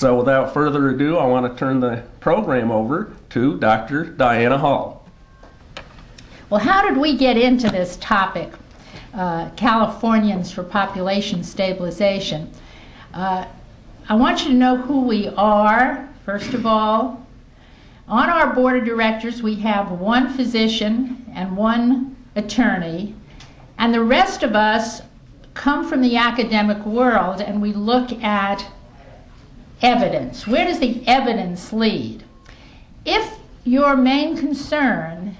So without further ado, I want to turn the program over to Dr. Diana Hall. Well, how did we get into this topic, Californians for population stabilization? I want you to know who we are, first of all. On our board of directors, we have one physician and one attorney, and the rest of us come from the academic world, and we look at evidence. Where does the evidence lead? If your main concern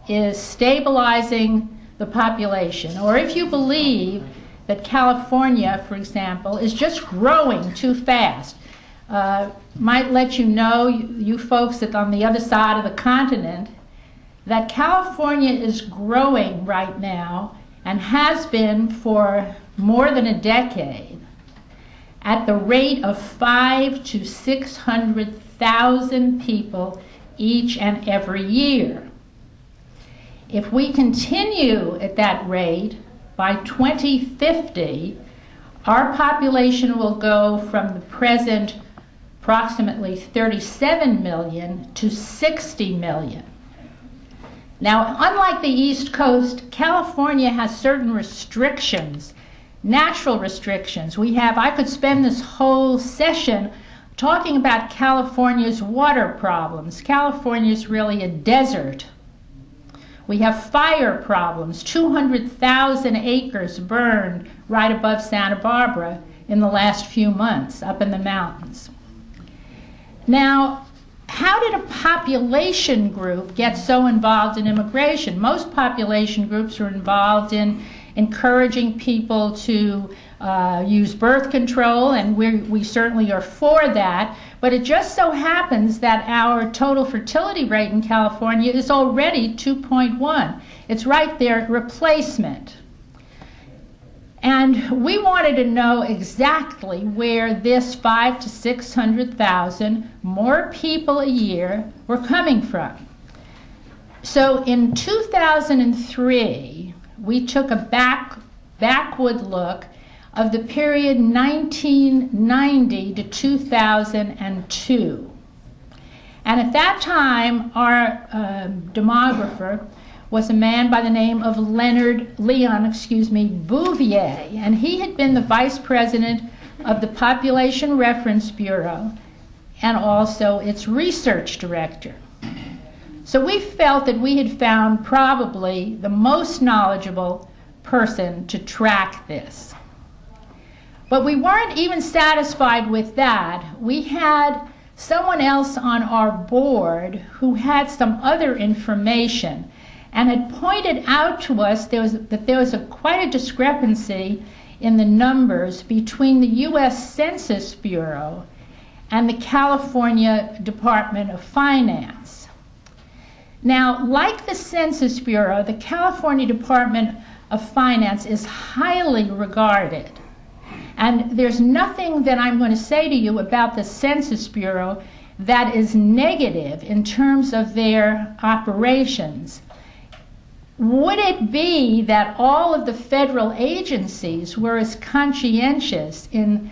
is stabilizing the population, or if you believe that California, for example, is just growing too fast, might let you know, you folks that on the other side of the continent, that California is growing right now and has been for more than a decade at the rate of 500,000 to 600,000 people each and every year. If we continue at that rate, by 2050, our population will go from the present approximately 37 million to 60 million. Now, unlike the East Coast, California has certain restrictions, natural restrictions. I could spend this whole session talking about California's water problems. California is really a desert. We have fire problems, 200,000 acres burned right above Santa Barbara in the last few months up in the mountains. Now, how did a population group get so involved in immigration? Most population groups are involved in encouraging people to use birth control, and we certainly are for that, but it just so happens that our total fertility rate in California is already 2.1. It's right there at replacement. And we wanted to know exactly where this 500,000 to 600,000 more people a year were coming from. So in 2003, we took a backward look of the period 1990 to 2002. And at that time, our demographer was a man by the name of Leon Bouvier, and he had been the vice president of the Population Reference Bureau and also its research director. So we felt that we had found probably the most knowledgeable person to track this. But we weren't even satisfied with that. We had someone else on our board who had some other information and had pointed out to us that there was quite a discrepancy in the numbers between the U.S. Census Bureau and the California Department of Finance. Now, like the Census Bureau, the California Department of Finance is highly regarded. And there's nothing that I'm going to say to you about the Census Bureau that is negative in terms of their operations. Would it be that all of the federal agencies were as conscientious in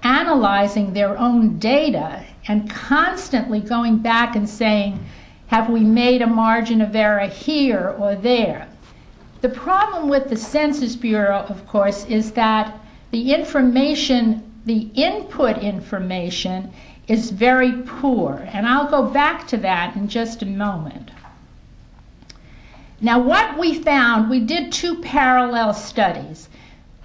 analyzing their own data and constantly going back and saying, have we made a margin of error here or there? The problem with the Census Bureau, of course, is that the information, the input information, is very poor. And I'll go back to that in just a moment. Now, what we found, we did two parallel studies.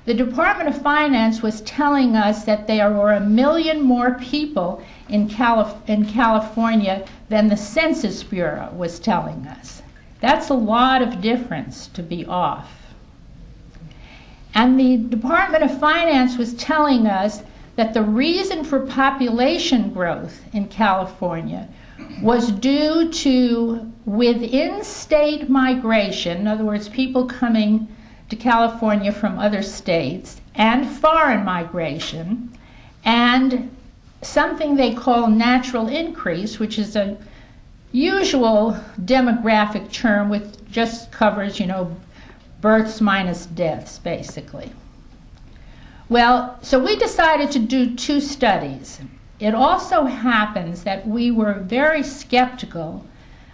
The Department of Finance was telling us that there were 1 million more people in California than the Census Bureau was telling us. That's a lot of difference to be off. And the Department of Finance was telling us that the reason for population growth in California was due to within-state migration, in other words, people coming to California from other states, and foreign migration, and something they call natural increase, which is a usual demographic term which just covers, births minus deaths, basically. Well, so we decided to do two studies. it also happens that we were very skeptical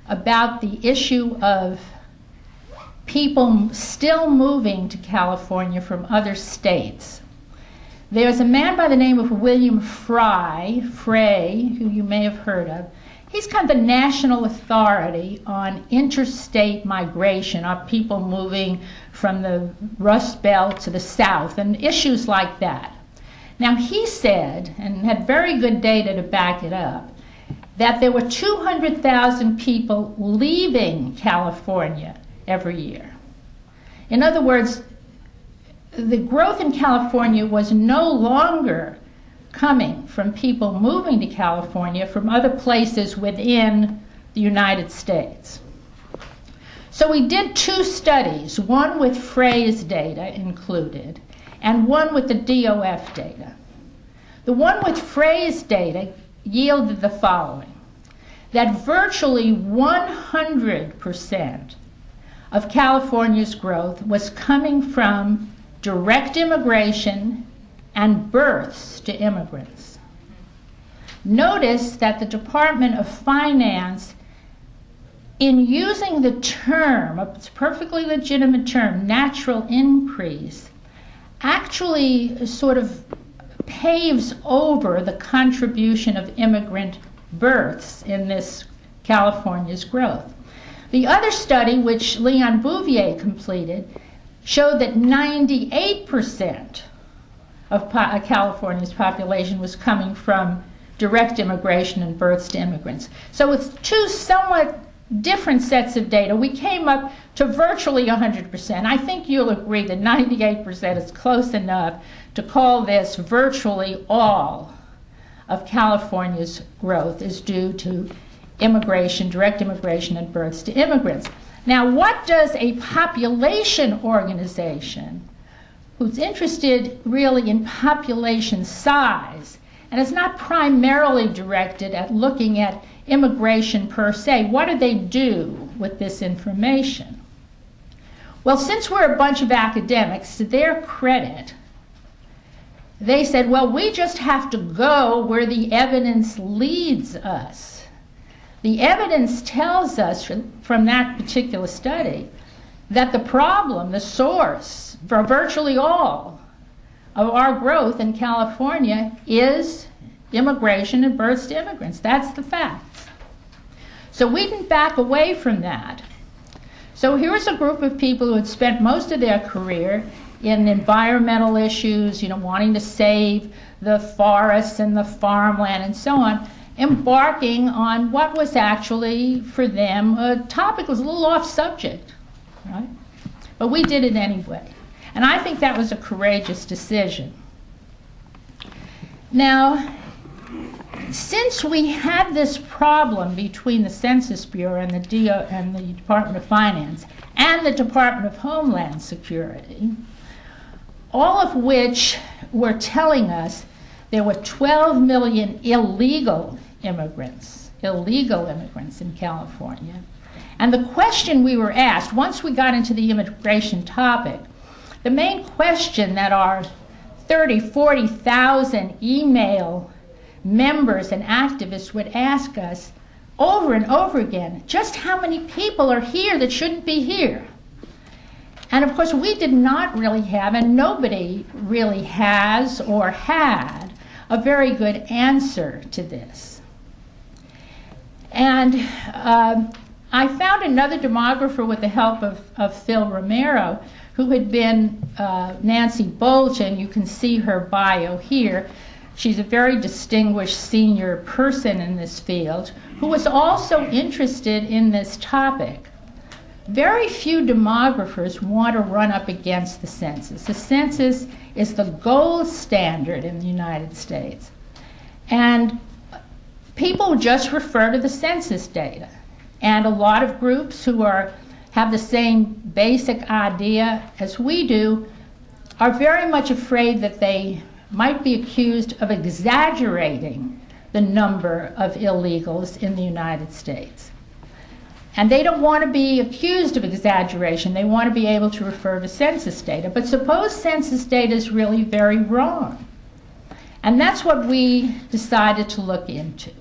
about the issue of people still moving to California from other states. There's a man by the name of William Frey, who you may have heard of. He's kind of the national authority on interstate migration, of people moving from the Rust Belt to the South, and issues like that. Now, he said, and had very good data to back it up, that there were 200,000 people leaving California every year. In other words, the growth in California was no longer coming from people moving to California from other places within the United States. So we did two studies, one with Frey's data included, and one with the DOF data. The one with Frey's data yielded the following: that virtually 100% of California's growth was coming from direct immigration and births to immigrants. Notice that the Department of Finance, in using the term, a perfectly legitimate term, natural increase, actually sort of paves over the contribution of immigrant births in this California's growth. The other study, which Leon Bouvier completed, showed that 98% of California's population was coming from direct immigration and births to immigrants. So with two somewhat different sets of data, we came up to virtually 100%. I think you'll agree that 98% is close enough to call this virtually all of California's growth is due to immigration, direct immigration, and births to immigrants. Now, what does a population organization who's interested really in population size and is not primarily directed at looking at immigration per se, what do they do with this information? Well, since we're a bunch of academics, to their credit, they said, well, we just have to go where the evidence leads us. The evidence tells us from that particular study that the problem, the source for virtually all of our growth in California is immigration and births to immigrants. That's the fact. So we didn't back away from that. So here's a group of people who had spent most of their career in environmental issues, wanting to save the forests and the farmland and so on, embarking on what was actually, for them, a topic that was a little off subject, right? But we did it anyway. And I think that was a courageous decision. Now, since we had this problem between the Census Bureau and the Department of Finance and the Department of Homeland Security, all of which were telling us there were 12 million illegal immigrants in California. And the question we were asked, once we got into the immigration topic, the main question that our 30,000, 40,000 email members and activists would ask us over and over again, just how many people are here that shouldn't be here? And of course, we did not really have, and nobody really has or had, a very good answer to this. And I found another demographer with the help of Phil Romero, who had been Nancy Bolton. You can see her bio here. She's a very distinguished senior person in this field who was also interested in this topic. Very few demographers want to run up against the census. The census is the gold standard in the United States. And people just refer to the census data. And a lot of groups who have the same basic idea as we do are very much afraid that they might be accused of exaggerating the number of illegals in the United States. And they don't want to be accused of exaggeration. They want to be able to refer to census data. But suppose census data is really very wrong. And that's what we decided to look into.